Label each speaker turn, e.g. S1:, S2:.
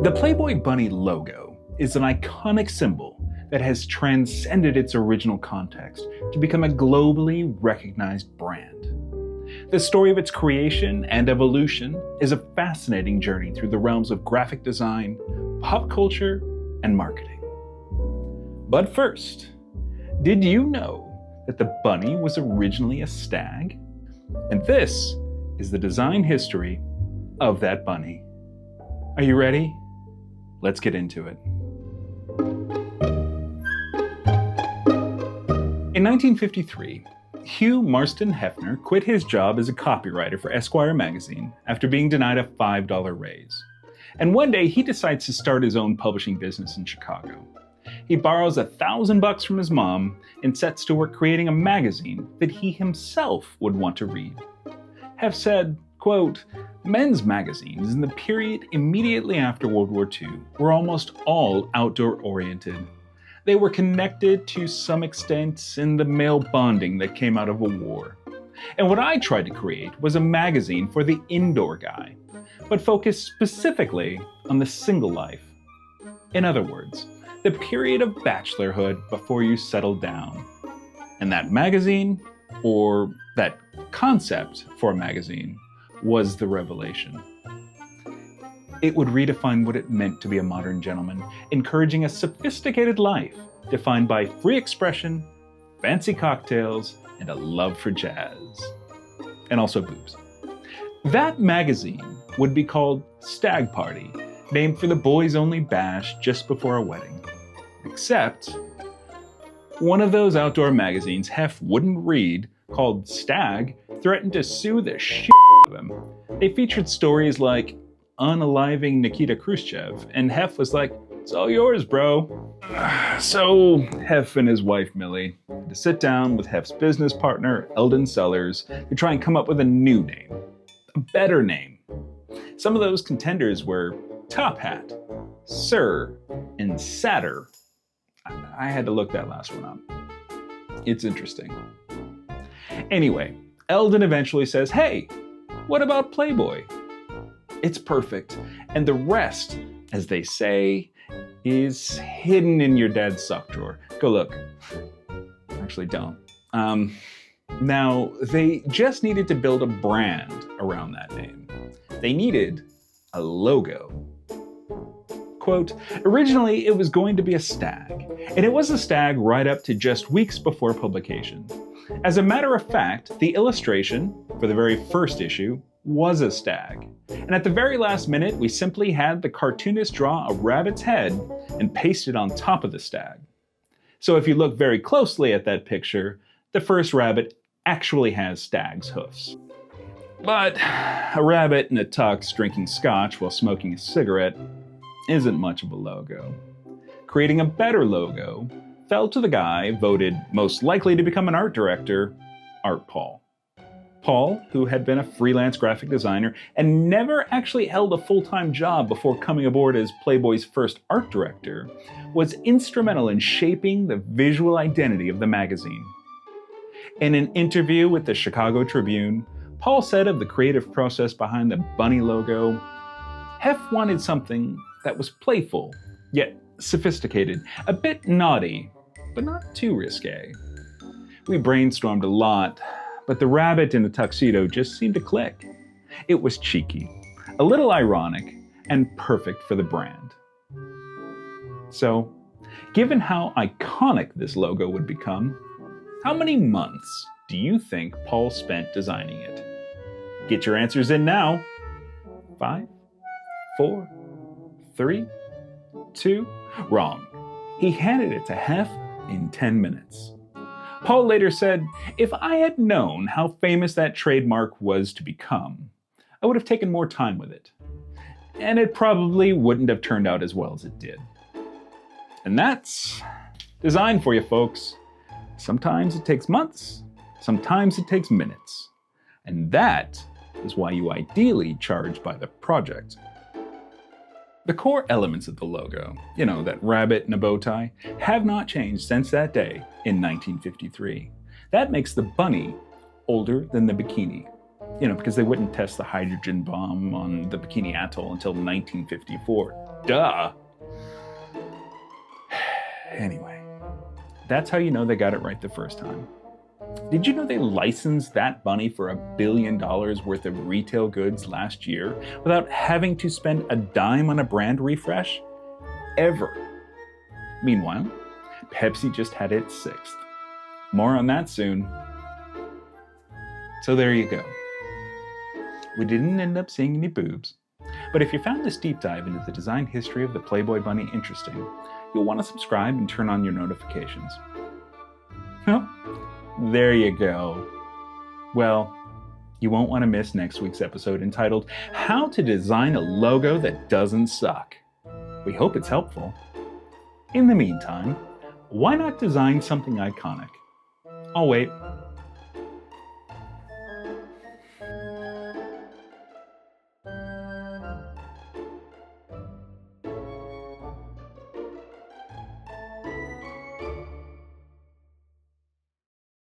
S1: The Playboy bunny logo is an iconic symbol that has transcended its original context to become a globally recognized brand. The story of its creation and evolution is a fascinating journey through the realms of graphic design, pop culture, and marketing. But first, did you know that the bunny was originally a stag? And this is the design history of that bunny. Are you ready? Let's get into it. In 1953, Hugh Marston Hefner quit his job as a copywriter for Esquire magazine after being denied a $5 raise. And one day he decides to start his own publishing business in Chicago. He borrows $1,000 from his mom and sets to work creating a magazine that he himself would want to read. Hef said, quote, "Men's magazines in the period immediately after World War II were almost all outdoor-oriented. They were connected to some extent in the male bonding that came out of a war. And what I tried to create was a magazine for the indoor guy, but focused specifically on the single life. In other words, the period of bachelorhood before you settled down. And that magazine, or that concept for a magazine, was the revelation. It would redefine what it meant to be a modern gentleman, encouraging a sophisticated life defined by free expression, fancy cocktails, and a love for jazz. And also boobs. That magazine would be called Stag Party, named for the boys-only bash just before a wedding. Except, one of those outdoor magazines Hef wouldn't read, called Stag, threatened to sue the shit out of him. They featured stories like unaliving Nikita Khrushchev, and Hef was like, "It's all yours, bro." So Hef and his wife Millie had to sit down with Hef's business partner Eldon Sellers to try and come up with a new name, a better name. Some of those contenders were Top Hat, Sir, and Satyr. I had to look that last one up. It's interesting. Anyway, Eldon eventually says, "Hey, what about Playboy?" It's perfect, and the rest, as they say, is hidden in your dad's sock drawer. Go look. Actually, don't. Now, they just needed to build a brand around that name. They needed a logo. Quote, "Originally, it was going to be a stag, and it was a stag right up to just weeks before publication. As a matter of fact, the illustration for the very first issue was a stag. And at the very last minute, we simply had the cartoonist draw a rabbit's head and paste it on top of the stag. So if you look very closely at that picture, the first rabbit actually has stag's hoofs. But a rabbit in a tux drinking scotch while smoking a cigarette isn't much of a logo. Creating a better logo fell to the guy voted most likely to become an art director, Art Paul. Paul, who had been a freelance graphic designer and never actually held a full-time job before coming aboard as Playboy's first art director, was instrumental in shaping the visual identity of the magazine. In an interview with the Chicago Tribune, Paul said of the creative process behind the bunny logo, "Hef wanted something that was playful, yet sophisticated, a bit naughty, but not too risque. We brainstormed a lot, but the rabbit in the tuxedo just seemed to click. It was cheeky, a little ironic, and perfect for the brand." So, given how iconic this logo would become, how many months do you think Paul spent designing it? Get your answers in now. 5, 4, 3, 2, wrong. He handed it to Hef in 10 minutes. Paul later said, "If I had known how famous that trademark was to become, I would have taken more time with it. And it probably wouldn't have turned out as well as it did." And that's design for you, folks. Sometimes it takes months, sometimes it takes minutes. And that is why you ideally charge by the project. The core elements of the logo, that rabbit and a bow tie, have not changed since that day in 1953. That makes the bunny older than the bikini. because they wouldn't test the hydrogen bomb on the Bikini Atoll until 1954. Duh! Anyway, that's how you know they got it right the first time. Did you know they licensed that bunny for $1 billion worth of retail goods last year without having to spend a dime on a brand refresh? Ever. Meanwhile, Pepsi just had its 6th. More on that soon. So there you go. We didn't end up seeing any boobs, but if you found this deep dive into the design history of the Playboy bunny interesting, you'll want to subscribe and turn on your notifications. Well, there you go. Well, you won't want to miss next week's episode entitled How to Design a Logo That Doesn't Suck. We hope it's helpful. In the meantime, why not design something iconic? I'll wait.